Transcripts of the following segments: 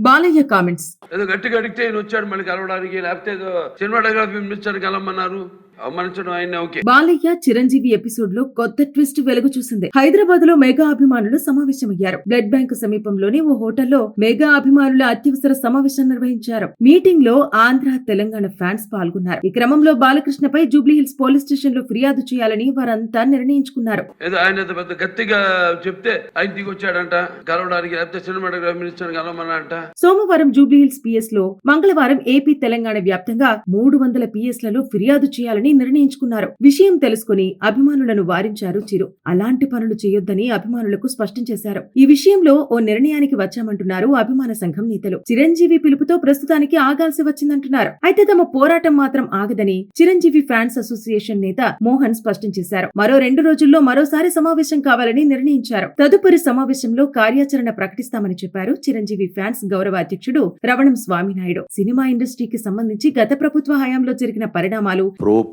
Balayya comments. ఏదో గట్టిగా అడిగితే ఈయన వచ్చాడు మళ్ళీ కలవడానికి, లేకపోతే ఏదో సినిమాటోగ్రఫీ మినిస్టర్ కలవమన్నారు, అవమానించడం ఆయన ఓకే. బాలయ్య చిరంజీవి ఎపిసోడ్ లో కొత్త ట్విస్ట్ వెలుగు చూసింది. హైదరాబాద్ లో మెగా అభిమానులు సమావేశమయ్యారు. బ్లడ్ బ్యాంక్ సమీపంలోని ఓ హోటల్లో మెగా అభిమానుల అత్యవసర సమావేశం నిర్వహించారు. మీటింగ్ లో ఆంధ్ర, తెలంగాణ ఫ్యాన్స్ పాల్గొన్నారు. ఈ క్రమంలో బాలకృష్ణపై జూబ్లీహిల్స్ పోలీస్ స్టేషన్ లో ఫిర్యాదు చేయాలని వారంతా నిర్ణయించుకున్నారు. ఏదో ఆయన పెద్ద గట్టిగా చెప్తే ఆయన దిగి వచ్చాడంట కలవడానికి, లేకపోతే సినిమాటోగ్రఫీ మినిస్టర్ కలవమన్నారంట. సోమవారం జూబ్లీహిల్స్ పిఎస్ లో, మంగళవారం ఏపీ, తెలంగాణ వ్యాప్తంగా 300 పిఎస్ లలో ఫిర్యాదు చేయాలని నిర్ణయించుకున్నారు. విషయం తెలుసుకుని అభిమానులను వారించారు చిరు. అలాంటి పనులు చేయొద్దని అభిమానులకు స్పష్టం చేశారు. ఈ విషయంలో ఓ నిర్ణయానికి వచ్చామంటున్నారు అభిమాన సంఘం నేతలు. చిరంజీవి పిలుపుతో ప్రస్తుతానికి ఆగాల్సి వచ్చిందంటున్నారు. అయితే తమ పోరాటం మాత్రం ఆగదని చిరంజీవి ఫ్యాన్స్ అసోసియేషన్ నేత మోహన్ స్పష్టం చేశారు. మరో 2 రోజుల్లో మరోసారి సమావేశం కావాలని నిర్ణయించారు. తదుపరి సమావేశంలో కార్యాచరణ ప్రకటిస్తామని చెప్పారు చిరంజీవి ఫ్యాన్స్ గౌరవ అధ్యక్షుడు రవణం స్వామినాయుడు. సినిమా ఇండస్ట్రీకి సంబంధించి గత ప్రభుత్వ హయాంలో జరిగిన పరిణామాలు,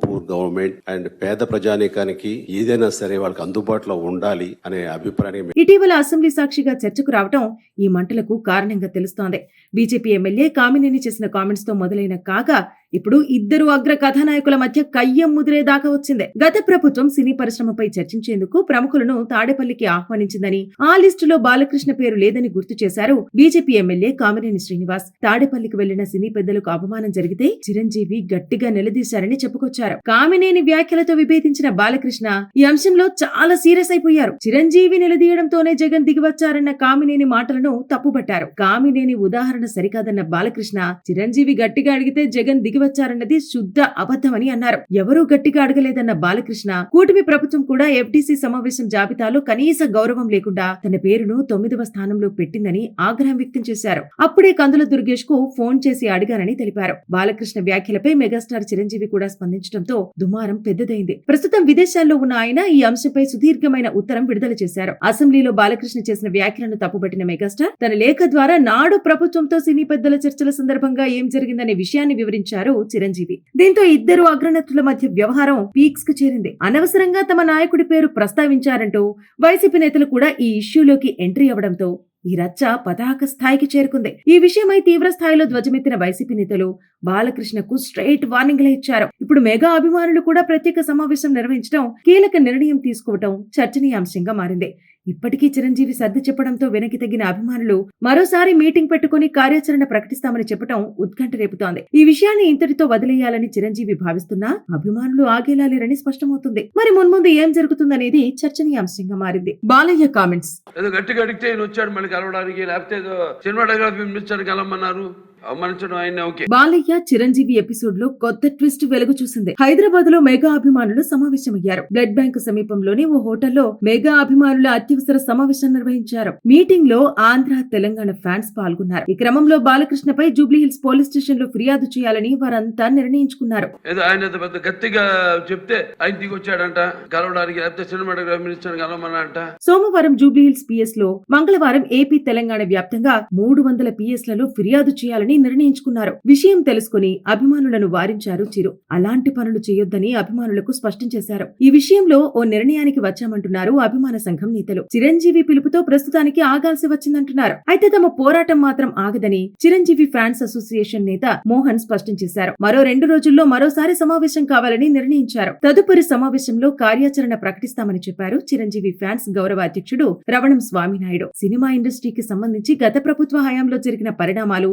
పూర్ గవర్నమెంట్ అండ్ పేద ప్రజానీకానికి ఏదైనా సరే వాళ్ళకి అందుబాటులో ఉండాలి అనే అభిప్రాయం ఇటీవల అసెంబ్లీ సాక్షిగా చర్చకు రావడం ఈ మంటలకు కారణంగా తెలుస్తోంది. బీజేపీ ఎమ్మెల్యే కామినేని చేసిన కామెంట్స్ తో మొదలైన కాగా ఇప్పుడు ఇద్దరు అగ్ర కథానాయకుల మధ్య కయ్యం ముదిరేదాకా వచ్చింది. గత ప్రభుత్వం సినీ పరిశ్రమపై చర్చించేందుకు ప్రముఖులను తాడేపల్లికి ఆహ్వానించిందని, ఆ లిస్టులో బాలకృష్ణ పేరు లేదని గుర్తు చేశారు బీజేపీ ఎమ్మెల్యే కామినేని శ్రీనివాస్. తాడేపల్లికి వెళ్లిన సినీ పెద్దలకు అవమానం జరిగితే చిరంజీవి గట్టిగా నిలదీశారని చెప్పుకొచ్చారు. కామినేని వ్యాఖ్యలతో విభేదించిన బాలకృష్ణ ఈ అంశంలో చాలా సీరియస్ అయిపోయారు. చిరంజీవి నిలదీయడంతోనే జగన్ దిగివచ్చారన్న కామినేని మాటలను తప్పుబట్టారు. కామినేని ఉదాహరణ సరికాదన్న బాలకృష్ణ, చిరంజీవి గట్టిగా అడిగితే జగన్ దిగివచ్చారన్నది శుద్ధ అబద్ధమని అన్నారు. ఎవరూ గట్టిగా అడగలేదన్న బాలకృష్ణ, కూటమి ప్రభుత్వం కూడా ఎఫ్డీసీ సమావేశం జాబితాలో కనీస గౌరవం లేకుండా తన పేరును 9వ స్థానంలో పెట్టిందని ఆగ్రహం వ్యక్తం చేశారు. అప్పుడే కందుల దుర్గేష్ కు ఫోన్ చేసి అడిగారని తెలిపారు. బాలకృష్ణ వ్యాఖ్యలపై మెగాస్టార్ చిరంజీవి కూడా స్పందించడంతో దుమారం పెద్దదైంది. ప్రస్తుతం విదేశాల్లో ఉన్న ఆయన ఈ అంశంపై సుదీర్ఘమైన ఉత్తరం విడుదల చేశారు. అసెంబ్లీలో బాలకృష్ణ చేసిన వ్యాఖ్యలను తప్పుపట్టిన మెగాస్టార్ తన లేఖ ద్వారా నాడు ప్రభుత్వంతో సినీ పెద్దల చర్చల సందర్భంగా ఏం జరిగిందనే విషయాన్ని వివరించారు చిరంజీవి. దీంతో ఇద్దరు అగ్రనేతల మధ్య వ్యవహారం పీక్స్ కు చేరింది. అనవసరంగా తమ నాయకుడి పేరు ప్రస్తావించారంటూ వైసీపీ నేతలు కూడా ఈ ఇష్యూలోకి ఎంట్రీ అవ్వడంతో ఈ రచ్చ పతాక స్థాయికి చేరుకుంది. ఈ విషయమై తీవ్ర స్థాయిలో ధ్వజమెత్తిన వైసీపీ నేతలు బాలకృష్ణకు స్ట్రైట్ వార్నింగ్లు ఇచ్చారు. ఇప్పుడు మెగా అభిమానులు కూడా ప్రత్యేక సమావేశం నిర్వహించడం, కీలక నిర్ణయం తీసుకోవడం చర్చనీయాంశంగా మారింది. ఇప్పటికీ చిరంజీవి సర్ది చెప్పడంతో వెనక్కి తగ్గిన అభిమానులు మరోసారి మీటింగ్ పెట్టుకుని కార్యాచరణ ప్రకటిస్తామని చెప్పడం ఉత్కంఠ రేపుతోంది. ఈ విషయాన్ని ఇంతటితో వదిలేయాలని చిరంజీవి భావిస్తున్నా అభిమానులు ఆగేలా లేరని స్పష్టమవుతుంది. మరి మున్ముందు ఏం జరుగుతుందనేది చర్చనీయాంశంగా మారింది. బాలయ్య కామెంట్స్. ఏదో గట్టిగా అడిగితే ఈయన వచ్చాడు మళ్ళీ కలవడానికి, లేకపోతే ఏదో సినిమాటోగ్రఫీ మినిస్టర్ కలవమన్నారు, అవమానించడం ఆయన ఓకే. బాలయ్య చిరంజీవి ఎపిసోడ్ లో కొత్త ట్విస్ట్ వెలుగు చూసింది. హైదరాబాద్ లో మెగా అభిమానులు సమావేశమయ్యారు. బ్లడ్ బ్యాంక్ సమీపంలోని ఓ హోటల్లో మెగా అభిమానుల అత్యవసర సమావేశం నిర్వహించారు. మీటింగ్ లో ఆంధ్ర, తెలంగాణ ఫ్యాన్స్ పాల్గొన్నారు. ఈ క్రమంలో బాలకృష్ణపై జూబ్లీహిల్స్ పోలీస్ స్టేషన్ లో ఫిర్యాదు చేయాలని వారంతా నిర్ణయించుకున్నారు. ఏదో ఆయన పెద్ద గట్టిగా చెప్తే ఆయన దిగి వచ్చాడంట కలవడానికి, లేకపోతే సినిమాటోగ్రఫీ మినిస్టర్ కలవమన్నారంట. సోమవారం జూబ్లీహిల్స్ పిఎస్ లో, మంగళవారం ఏపీ, తెలంగాణ వ్యాప్తంగా 300 పిఎస్ లలో ఫిర్యాదు చేయాలని నిర్ణయించుకున్నారు. విషయం తెలుసుకుని అభిమానులను వారించారు చిరు. అలాంటి పనులు చేయొద్దని అభిమానులకు స్పష్టం చేశారు. ఈ విషయంలో ఓ నిర్ణయానికి వచ్చామంటున్నారు అభిమాన సంఘం నేతలు. చిరంజీవి పిలుపుతో ప్రస్తుతానికి ఆగాల్సి వచ్చిందంటున్నారు. అయితే తమ పోరాటం మాత్రం ఆగదని చిరంజీవి ఫ్యాన్స్ అసోసియేషన్ నేత మోహన్ స్పష్టం చేశారు. మరో 2 రోజుల్లో మరోసారి సమావేశం కావాలని నిర్ణయించారు. తదుపరి సమావేశంలో కార్యాచరణ ప్రకటిస్తామని చెప్పారు చిరంజీవి ఫ్యాన్స్ గౌరవ అధ్యక్షుడు రవణం స్వామినాయుడు. సినిమా ఇండస్ట్రీకి సంబంధించి గత ప్రభుత్వ హయాంలో జరిగిన పరిణామాలు,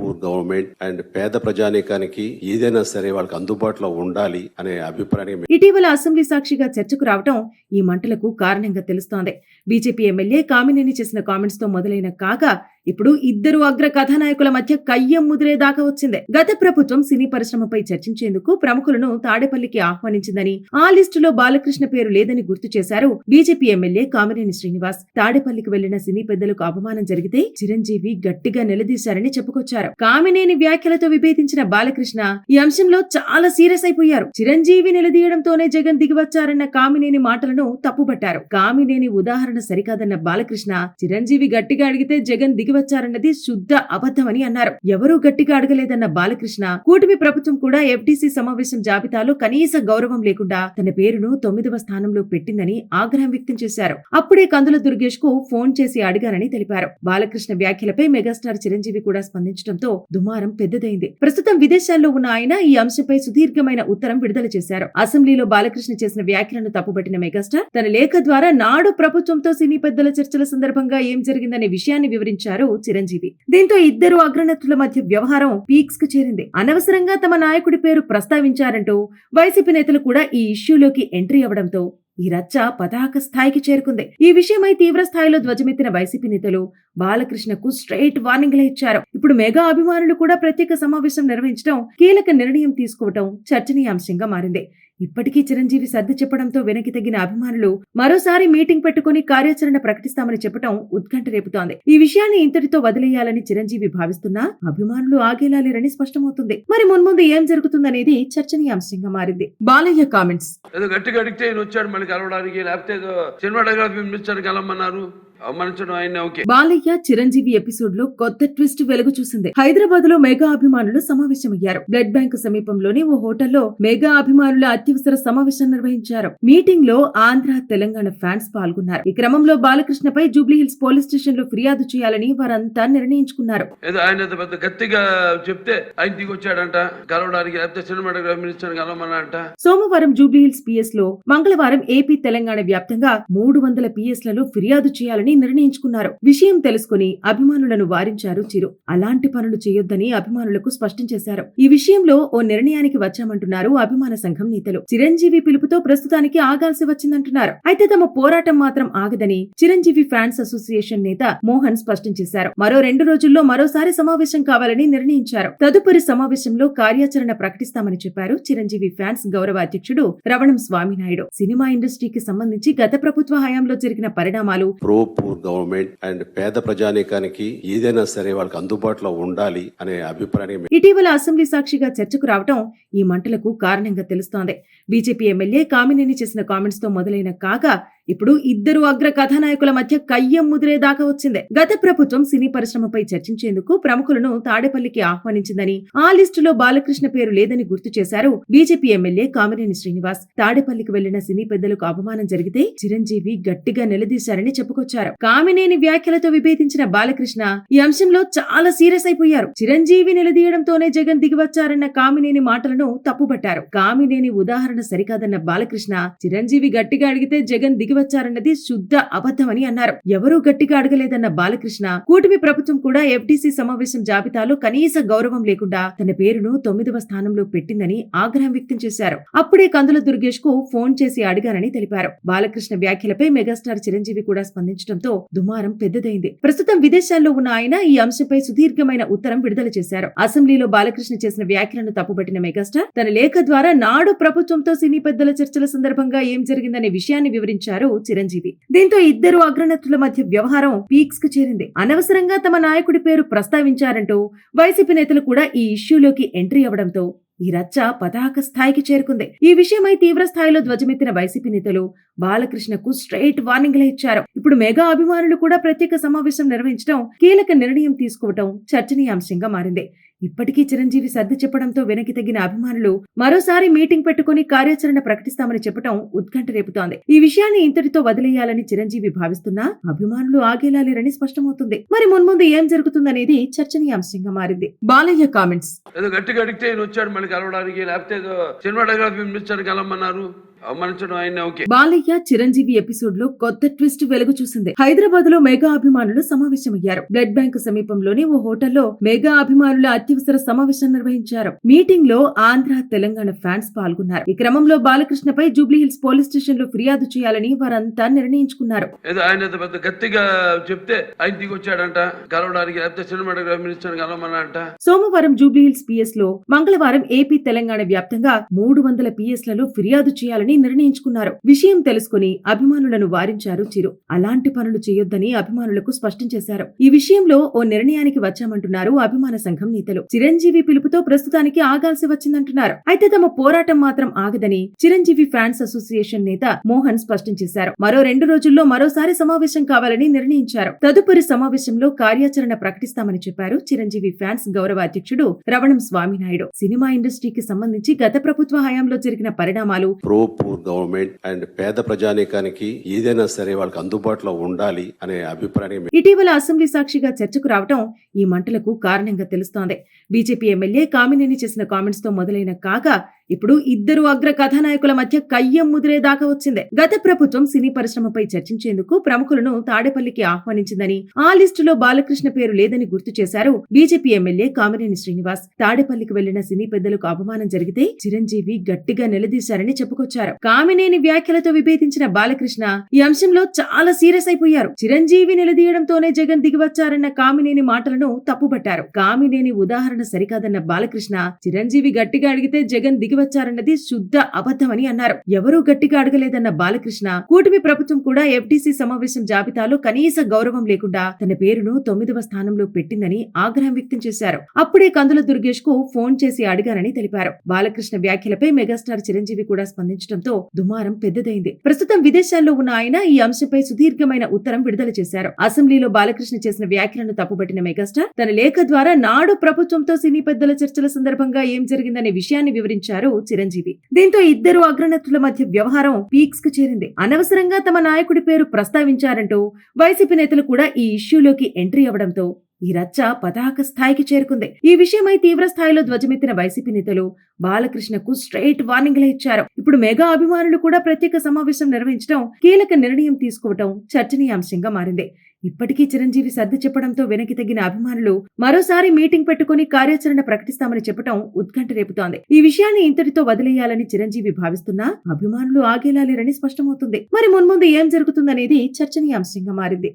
పూర్ గవర్నమెంట్ అండ్ పేద ప్రజానీకానికి ఏదైనా సరే వాళ్ళకి అందుబాటులో ఉండాలి అనే అభిప్రాయం ఇటీవల అసెంబ్లీ సాక్షిగా చర్చకు రావడం ఈ మంటలకు కారణంగా తెలుస్తోంది. బీజేపీ ఎమ్మెల్యే కామినేని చేసిన కామెంట్స్ తో మొదలైన కాగా ఇప్పుడు ఇద్దరు అగ్ర కథానాయకుల మధ్య కయ్యం ముదిరేదాకా వచ్చింది. గత ప్రభుత్వం సినీ పరిశ్రమపై చర్చించేందుకు ప్రముఖులను తాడేపల్లికి ఆహ్వానించిందని, ఆ లిస్టులో బాలకృష్ణ పేరు లేదని గుర్తు చేశారు బీజేపీ ఎమ్మెల్యే కామినేని శ్రీనివాస్. తాడేపల్లికి వెళ్లిన సినీ పెద్దలకు అవమానం జరిగితే చిరంజీవి గట్టిగా నిలదీశారని చెప్పుకొచ్చారు. కామినేని వ్యాఖ్యలతో విభేదించిన బాలకృష్ణ ఈ అంశంలో చాలా సీరియస్ అయిపోయారు. చిరంజీవి నిలదీయడంతోనే జగన్ దిగివచ్చారన్న కామినేని మాటలను తప్పుబట్టారు. కామినేని ఉదాహరణ సరికాదన్న బాలకృష్ణ, చిరంజీవి గట్టిగా అడిగితే జగన్ దిగివచ్చారన్నది శుద్ధ అబద్ధమని అన్నారు. ఎవరూ గట్టిగా అడగలేదన్న బాలకృష్ణ కూటమి ప్రభుత్వం కూడా ఎఫ్డీసీ సమావేశం జాబితాలో కనీస గౌరవం లేకుండా తన పేరును 9వ స్థానంలో పెట్టిందని ఆగ్రహం వ్యక్తం చేశారు. అప్పుడే కందుల దుర్గేష్ కు ఫోన్ చేసి అడిగానని తెలిపారు. బాలకృష్ణ వ్యాఖ్యలపై మెగాస్టార్ చిరంజీవి కూడా స్పందించడంతో దుమారం పెద్దదైంది. ప్రస్తుతం విదేశాల్లో ఉన్న ఆయన ఈ అంశంపై సుదీర్ఘమైన ఉత్తరం విడుదల చేశారు. అసెంబ్లీలో బాలకృష్ణ చేసిన వ్యాఖ్యలను తప్పుపట్టిన మెగాస్టార్ తన లేఖ ద్వారా నాడు ప్రభుత్వంతో సినీ పెద్దల చర్చల సందర్భంగా ఏం జరిగిందనే విషయాన్ని వివరించారు చిరంజీవి. దీంతో ఇద్దరు అగ్రనేతల మధ్య వ్యవహారం పీక్స్ కు చేరింది. అనవసరంగా తమ నాయకుడి పేరు ప్రస్తావించారంటూ వైసీపీ నేతలు కూడా ఈ ఇష్యూలోకి ఎంట్రీ అవ్వడంతో ఈ రచ్చ పతాక స్థాయికి చేరుకుంది. ఈ విషయమై తీవ్ర స్థాయిలో ధ్వజమెత్తిన వైసీపీ నేతలు బాలకృష్ణకు స్ట్రైట్ వార్నింగ్లు ఇచ్చారు. ఇప్పుడు మెగా అభిమానులు కూడా ప్రత్యేక సమావేశం నిర్వహించడం, కీలక నిర్ణయం తీసుకోవడం చర్చనీయాంశంగా మారింది. ఇప్పటికీ చిరంజీవి సర్ది చెప్పడంతో వెనక్కి తగ్గిన అభిమానులు మరోసారి మీటింగ్ పెట్టుకుని కార్యాచరణ ప్రకటిస్తామని చెప్పడం ఉత్కంఠ రేపుతోంది. ఈ విషయాన్ని ఇంతటితో వదిలేయాలని చిరంజీవి భావిస్తున్నా అభిమానులు ఆగేలా లేరని స్పష్టమవుతుంది. మరి మున్ముందు ఏం జరుగుతుందనేది చర్చనీయాంశంగా మారింది. బాలయ్య కామెంట్స్: ఏదో గట్టిగా అడిగితే ఈయన వచ్చాడు మళ్ళీ కలవడానికి, లేకపోతే ఏదో సినిమాటోగ్రఫీ మినిస్టర్ కలవమన్నారు. అవమానించడం ఆయన ఓకే. బాలయ్య చిరంజీవి ఎపిసోడ్ లో కొత్త ట్విస్ట్ వెలుగు చూసింది. హైదరాబాద్ లో మెగా అభిమానులు సమావేశమయ్యారు. బ్లడ్ బ్యాంక్ సమీపంలోని ఓ హోటల్లో మెగా అభిమానుల అత్యవసర సమావేశం నిర్వహించారు. మీటింగ్ లో ఆంధ్ర, తెలంగాణ ఫ్యాన్స్ పాల్గొన్నారు. ఈ క్రమంలో బాలకృష్ణపై జూబ్లీహిల్స్ పోలీస్ స్టేషన్ లో ఫిర్యాదు చేయాలని వారంతా నిర్ణయించుకున్నారు. ఏదో ఆయన పెద్ద గట్టిగా చెప్తే ఆయన దిగి వచ్చాడంట కలవడానికి, లేకపోతే సినిమాటోగ్రఫీ మినిస్టర్ కలవమన్నారంట. సోమవారం జూబ్లీహిల్స్ పిఎస్ లో, మంగళవారం ఏపీ, తెలంగాణ వ్యాప్తంగా 300 పిఎస్ లలో ఫిర్యాదు చేయాలని నిర్ణయించుకున్నారు. విషయం తెలుసుకుని అభిమానులను వారించారు చిరు. అలాంటి పనులు చేయొద్దని అభిమానులకు స్పష్టం చేశారు. ఈ విషయంలో ఓ నిర్ణయానికి వచ్చామంటున్నారు అభిమాన సంఘం నేతలు. చిరంజీవి పిలుపుతో ప్రస్తుతానికి ఆగాల్సి వచ్చిందంటున్నారు. అయితే తమ పోరాటం మాత్రం ఆగదని చిరంజీవి ఫ్యాన్స్ అసోసియేషన్ నేత మోహన్ స్పష్టం చేశారు. మరో 2 రోజుల్లో మరోసారి సమావేశం కావాలని నిర్ణయించారు. తదుపరి సమావేశంలో కార్యాచరణ ప్రకటిస్తామని చెప్పారు చిరంజీవి ఫ్యాన్స్ గౌరవ అధ్యక్షుడు రవణం స్వామినాయుడు. సినిమా ఇండస్ట్రీకి సంబంధించి గత ప్రభుత్వ హయాంలో జరిగిన పరిణామాలు, పూర్ గవర్నమెంట్ అండ్ పేద ప్రజానీకానికి ఏదైనా సరే వాళ్ళకి అందుబాటులో ఉండాలి అనే అభిప్రాయం ఇటీవల అసెంబ్లీ సాక్షిగా చర్చకు రావటం ఈ మంటలకు కారణంగా తెలుస్తోంది. బీజేపీ ఎమ్మెల్యే కామినేని చేసిన కామెంట్స్ తో మొదలైన కాగా ఇప్పుడు ఇద్దరు అగ్ర కథానాయకుల మధ్య కయ్యం ముదిరేదాకా వచ్చింది. గత ప్రభుత్వం సినీ పరిశ్రమపై చర్చించేందుకు ప్రముఖులను తాడేపల్లికి ఆహ్వానించిందని, ఆ లిస్టులో బాలకృష్ణ పేరు లేదని గుర్తు చేశారు బీజేపీ ఎమ్మెల్యే కామినేని శ్రీనివాస్. తాడేపల్లికి వెళ్లిన సినీ పెద్దలకు అవమానం జరిగితే చిరంజీవి గట్టిగా నిలదీశారని చెప్పుకొచ్చారు. కామినేని వ్యాఖ్యలతో విభేదించిన బాలకృష్ణ ఈ అంశంలో చాలా సీరియస్ అయిపోయారు. చిరంజీవి నిలదీయడంతోనే జగన్ దిగివచ్చారన్న కామినేని మాటలను తప్పుపట్టారు. కామినేని ఉదాహరణ సరికాదన్న బాలకృష్ణ చిరంజీవి గట్టిగా అడిగితే జగన్ దిగివచ్చారన్నది శుద్ధ అబద్ధమని అన్నారు. ఎవరూ గట్టిగా అడగలేదన్న బాలకృష్ణ కూటమి ప్రభుత్వం కూడా ఎఫ్డీసీ సమావేశం జాబితాలో కనీస గౌరవం లేకుండా తన పేరును 9వ స్థానంలో పెట్టిందని ఆగ్రహం వ్యక్తం చేశారు. అప్పుడే కందుల దుర్గేష్ కు ఫోన్ చేసి అడిగానని తెలిపారు. బాలకృష్ణ వ్యాఖ్యలపై మెగాస్టార్ చిరంజీవి కూడా స్పందించడంతో దుమారం పెద్దదైంది. ప్రస్తుతం విదేశాల్లో ఉన్న ఆయన ఈ అంశంపై సుదీర్ఘమైన ఉత్తరం విడుదల చేశారు. అసెంబ్లీలో బాలకృష్ణ చేసిన వ్యాఖ్యలను తప్పుపట్టిన మెగాస్టార్ తన లేఖ ద్వారా నాడు ప్రభుత్వంతో సినీ పెద్దల చర్చల సందర్భంగా ఏం జరిగిందనే విషయాన్ని వివరించారు చిరంజీవి. దీంతో ఇద్దరు అగ్రనేతల మధ్య వ్యవహారం పీక్స్ కు చేరింది. అనవసరంగా తమ నాయకుడి పేరు ప్రస్తావించారంటూ వైసీపీ నేతలు కూడా ఈ ఇష్యూలోకి ఎంట్రీ అవ్వడంతో ఈ రచ్చ పతాక స్థాయికి చేరుకుంది. ఈ విషయమై తీవ్ర స్థాయిలో ధ్వజమెత్తిన వైసీపీ నేతలు బాలకృష్ణకు స్ట్రైట్ వార్నింగ్లు ఇచ్చారు. ఇప్పుడు మెగా అభిమానులు కూడా ప్రత్యేక సమావేశం నిర్వహించడం, కీలక నిర్ణయం తీసుకోవడం చర్చనీయాంశంగా మారింది. ఇప్పటికీ చిరంజీవి సర్ది చెప్పడంతో వెనక్కి తగ్గిన అభిమానులు మరోసారి మీటింగ్ పెట్టుకుని కార్యాచరణ ప్రకటిస్తామని చెప్పడం ఉత్కంఠ రేపుతోంది. ఈ విషయాన్ని ఇంతటితో వదిలేయాలని చిరంజీవి భావిస్తున్నా అభిమానులు ఆగేలా లేరని స్పష్టమవుతుంది. మరి మున్ముందు ఏం జరుగుతుందనేది చర్చనీయాంశంగా మారింది. బాలయ్య కామెంట్స్: ఏదో గట్టిగా అడిగితే ఈయన వచ్చాడు మళ్ళీ కలవడానికి, లేకపోతే ఏదో సినిమాటోగ్రఫీ మినిస్టర్ కలవమన్నారు. అవమానించడం ఆయన ఓకే. బాలయ్య చిరంజీవి ఎపిసోడ్ లో కొత్త ట్విస్ట్ వెలుగు చూసింది. హైదరాబాద్ లో మెగా అభిమానులు సమావేశమయ్యారు. బ్లడ్ బ్యాంక్ సమీపంలోని ఓ హోటల్లో మెగా అభిమానుల అత్యవసర సమావేశం నిర్వహించారు. మీటింగ్ లో ఆంధ్ర, తెలంగాణ ఫ్యాన్స్ పాల్గొన్నారు. ఈ క్రమంలో బాలకృష్ణపై జూబ్లీహిల్స్ పోలీస్ స్టేషన్ లో ఫిర్యాదు చేయాలని వారంతా నిర్ణయించుకున్నారు. ఏదో ఆయన పెద్ద గట్టిగా చెప్తే ఆయన దిగి వచ్చాడంట కలవడానికి, లేకపోతే సినిమాటోగ్రఫీ మినిస్టర్ కలవమన్నారంట. సోమవారం జూబ్లీహిల్స్ పిఎస్ లో, మంగళవారం ఏపీ, తెలంగాణ వ్యాప్తంగా 300 పిఎస్ లలో ఫిర్యాదు చేయాలని వదిలేయాలని నిర్ణయించుకున్నారు. విషయం తెలుసుకుని అభిమానులను వారించారు చిరు. అలాంటి పనులు చేయొద్దని అభిమానులకు స్పష్టం చేశారు. ఈ విషయంలో ఓ నిర్ణయానికి వచ్చామంటున్నారు అభిమాన సంఘం నేతలు. చిరంజీవి పిలుపుతో ప్రస్తుతానికి ఆగాల్సి వచ్చిందంటున్నారు. అయితే తమ పోరాటం మాత్రం ఆగదని చిరంజీవి ఫ్యాన్స్ అసోసియేషన్ నేత మోహన్ స్పష్టం చేశారు. మరో 2 రోజుల్లో మరోసారి సమావేశం కావాలని నిర్ణయించారు. తదుపరి సమావేశంలో కార్యాచరణ ప్రకటిస్తామని చెప్పారు చిరంజీవి ఫ్యాన్స్ గౌరవ అధ్యక్షుడు రవణం స్వామినాయుడు. సినిమా ఇండస్ట్రీకి సంబంధించి గత ప్రభుత్వ హయాంలో జరిగిన పరిణామాలు, ప్రో పూర్ గవర్నమెంట్ అండ్ పేద ప్రజానీకానికి ఏదైనా సరే వాళ్ళకి అందుబాటులో ఉండాలి అనే అభిప్రాయం ఇటీవల అసెంబ్లీ సాక్షిగా చర్చకు రావడం ఈ మంటలకు కారణంగా తెలుస్తోంది. బీజేపీ ఎమ్మెల్యే కామినేని చేసిన కామెంట్స్ తో మొదలైన కాగా ఇప్పుడు ఇద్దరు అగ్ర కథానాయకుల మధ్య కయ్యం ముదిరేదాకా వచ్చింది. గత ప్రభుత్వం సినీ పరిశ్రమపై చర్చించేందుకు ప్రముఖులను తాడేపల్లికి ఆహ్వానించిందని, ఆ లిస్టులో బాలకృష్ణ పేరు లేదని గుర్తు చేశారు బీజేపీ ఎమ్మెల్యే కామినేని శ్రీనివాస్. తాడేపల్లికి వెళ్లిన సినీ పెద్దలకు అవమానం జరిగితే చిరంజీవి గట్టిగా నిలదీశారని చెప్పుకొచ్చారు. కామినేని వ్యాఖ్యలతో విభేదించిన బాలకృష్ణ ఈ అంశంలో చాలా సీరియస్ అయిపోయారు. చిరంజీవి నిలదీయడంతోనే జగన్ దిగివచ్చారన్న కామినేని మాటలను తప్పుబట్టారు. కామినేని ఉదాహరణ సరికాదన్న బాలకృష్ణ చిరంజీవి గట్టిగా అడిగితే జగన్ దిగివచ్చారన్నది శుద్ధ అబద్ధమని అన్నారు. ఎవరూ గట్టిగా అడగలేదన్న బాలకృష్ణ కూటమి ప్రభుత్వం కూడా ఎఫ్డీసీ సమావేశం జాబితాలో కనీస గౌరవం లేకుండా తన పేరును 9వ స్థానంలో పెట్టిందని ఆగ్రహం వ్యక్తం చేశారు. అప్పుడే కందుల దుర్గేష్ కు ఫోన్ చేసి అడిగారని తెలిపారు. బాలకృష్ణ వ్యాఖ్యలపై మెగాస్టార్ చిరంజీవి కూడా స్పందించడంతో దుమారం పెద్దదైంది. ప్రస్తుతం విదేశాల్లో ఉన్న ఆయన ఈ అంశంపై సుదీర్ఘమైన ఉత్తరం విడుదల చేశారు. అసెంబ్లీలో బాలకృష్ణ చేసిన వ్యాఖ్యలను తప్పుపట్టిన మెగాస్టార్ తన లేఖ ద్వారా నాడు ప్రభుత్వంతో సినీ పెద్దల చర్చల సందర్భంగా ఏం జరిగిందనే విషయాన్ని వివరించారు చిరంజీవి. దీంతో ఇద్దరు అగ్రనటుల మధ్య వ్యవహారం పీక్స్ కు చేరింది. అనవసరంగా తమ నాయకుడి పేరు ప్రస్తావించారంటూ వైసీపీ నేతలు కూడా ఈ ఇష్యూలోకి ఎంట్రీ అవ్వడంతో ఈ రచ్చ పతాక స్థాయికి చేరుకుంది. ఈ విషయమై తీవ్ర స్థాయిలో ధ్వజమెత్తిన వైసీపీ నేతలు బాలకృష్ణకు స్ట్రైట్ వార్నింగ్లు ఇచ్చారు. ఇప్పుడు మెగా అభిమానులు కూడా ప్రత్యేక సమావేశం నిర్వహించడం, కీలక నిర్ణయం తీసుకోవడం చర్చనీయాంశంగా మారింది. ఇప్పటికీ చిరంజీవి సర్ది చెప్పడంతో వెనక్కి తగ్గిన అభిమానులు మరోసారి మీటింగ్ పెట్టుకుని కార్యాచరణ ప్రకటిస్తామని చెప్పడం ఉత్కంఠ రేపుతోంది. ఈ విషయాన్ని ఇంతటితో వదిలేయాలని చిరంజీవి భావిస్తున్నా అభిమానులు ఆగేలా లేరని స్పష్టమవుతుంది. మరి మున్ముందు ఏం జరుగుతుందనేది చర్చనీయాంశంగా మారింది.